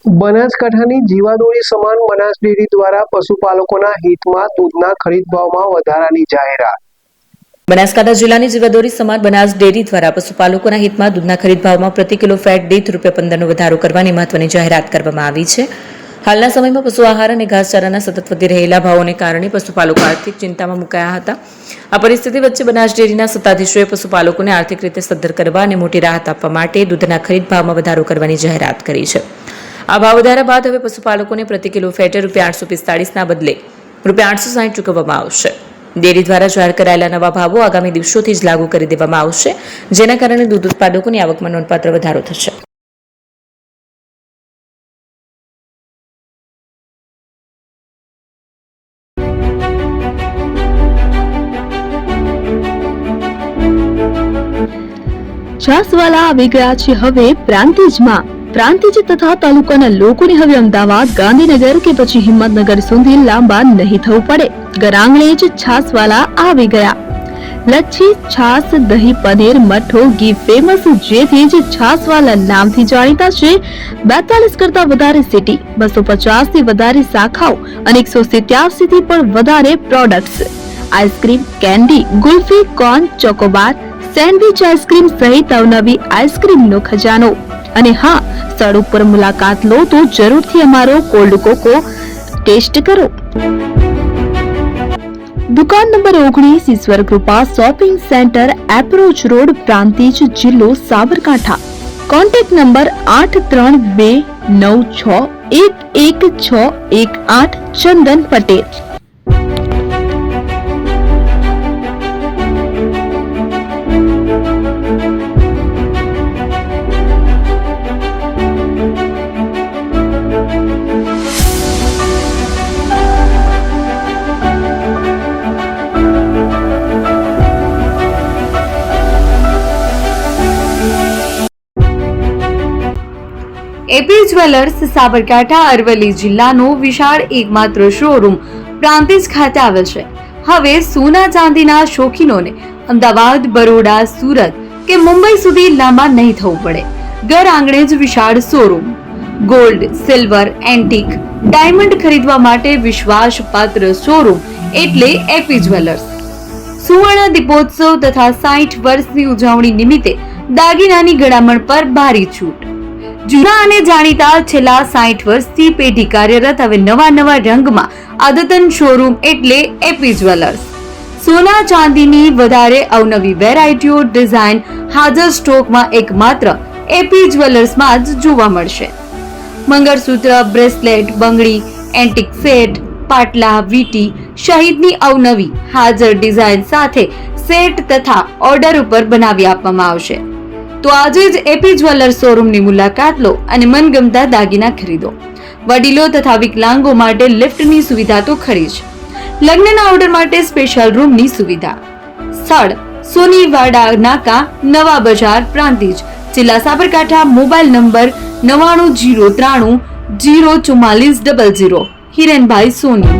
બનાસકાંઠાની જીવાદોરી સમાન બનાસ ડેરી દ્વારા પશુપાલકોના હિતમાં દૂધના ખરીદ ભાવમાં વધારાની જાહેરાત। બનાસકાંઠા જિલ્લાની જીવાદોરી સમાન બનાસ ડેરી દ્વારા પશુપાલકોના હિતમાં દૂધના ખરીદ ભાવમાં પ્રતિ કિલો ફેટ દીઠ ₹15નો વધારો કરવાની મહત્વની જાહેરાત કરવામાં આવી છે। હાલના સમયમાં પશુ આહાર અને ઘાસચારાના સતત વધી રહેલા ભાવોને કારણે પશુપાલકો આર્થિક ચિંતામાં મુકાયા હતા। આ પરિસ્થિતિ વચ્ચે બનાસ ડેરીના સત્તાધીશોએ પશુપાલકોને આર્થિક રીતે સદ્ધર કરવા અને મોટી રાહત આપવા માટે દૂધના ખરીદ ભાવમાં વધારો કરવાની જાહેરાત કરી છે। આ ભાવ વધારા બાદ હવે પશુપાલકોને પ્રતિ કિલો ફેટે ₹845ના બદલે ₹860 ચૂકવવામાં આવશે। ડેરી દ્વારા જાહેર કરાયેલા નવા ભાવો આગામી દિવસોથી જ લાગુ કરી દેવામાં આવશે, જેના કારણે દૂધ ઉત્પાદકોની આવકમાં નોંધપાત્ર વધારો થશે। છાસવાલા આવી ગયા છે હવે પ્રાંતિજમાં। પ્રાંતિજ તથા તાલુકાના લોકોને હવે અમદાવાદ, ગાંધીનગર કે પછી હિંમતનગર સુધી લાંબા નહીં થવું પડે। ઘરઆંગણે જ છાસવાલા આવી ગયા। લચ્છી, છાસ, દહીં, પનીર, મઠ્ઠો, ઘી ફેમસ, જેથી જ છાસવાલા નામથી જાણીતા છે। 42 કરતા વધારે સિટી, 250 થી વધારે શાખાઓ અને 187 થી પણ વધારે products. Ice cream, candy, kulfi, corn, Chocobar, sandwich ice cream સહિત અવનવી આઈસ્ક્રીમનો ખજાનો। અને હા, સ્થળ ઉપર મુલાકાત લો તો જરૂરથી અમારો કોલ્ડ કોકો ટેસ્ટ કરો। દુકાન number 19, Ishwar Krupa shopping centre, approach road, Prantij, જિલ્લો Sabarkantha. Contact number 8326111618 Chandan Patel. AP jewellers Sabarkantha Aravalli જિલ્લાનો વિશાળ એકમાત્ર શોરૂમ પ્રાંતિજ ખાતે આવેલ છે। હવે સોના ચાંદીના શોખીનોને અમદાવાદ, બરોડા, સુરત કે મુંબઈ સુધી લાંબા નહીં થવું પડે। ઘર આંગણે જ વિશાળ showroom. Gold, silver, antique, diamond ખરીદવા માટે વિશ્વાસપાત્ર શોરૂમ એટલે એપી જ્વેલર્સ। સુવર્ણ દીપોત્સવ તથા 60 વર્ષની ઉજવણી નિમિત્તે દાગીનાની ગળામણ પર ભારી છૂટ। જૂના અને જાણીતા છેલ્લા 60 વર્ષથી પેઢી કાર્યરત હવે નવા રંગમાં અદ્યતન શોરૂમ એટલે એપી જ્વેલર્સ। સોના ચાંદીની વધારે અવનવી વેરાયટીઓ, ડિઝાઇન હાજર સ્ટોકમાં એકમાત્ર એપી જ્વેલર્સમાં જ જોવા મળશે। મંગળસૂત્ર, બ્રેસલેટ, બંગડી, એન્ટિક સેટ, પાટલા, વીટી સહિતની અવનવી હાજર ડિઝાઇન સાથે સેટ તથા ઓર્ડર ઉપર બનાવી આપવામાં આવશે। તો આજે જ એપી જ્વેલર્સ શોરૂમની મુલાકાત લો અને મનગમતા દાગીના ખરીદો। વડીલો તથા વિકલાંગો માટે લિફ્ટની સુવિધા તો ખરી જ, લગ્નના ઓર્ડર માટે સ્પેશિયલ રૂમની સુવિધા। સ્થળ સોનીવાડા નાકા, નવા બજાર, પ્રાંતિજ, જિલ્લા સાબરકાંઠા। Mobile number 9903304400। હિરેનભાઈ સોની।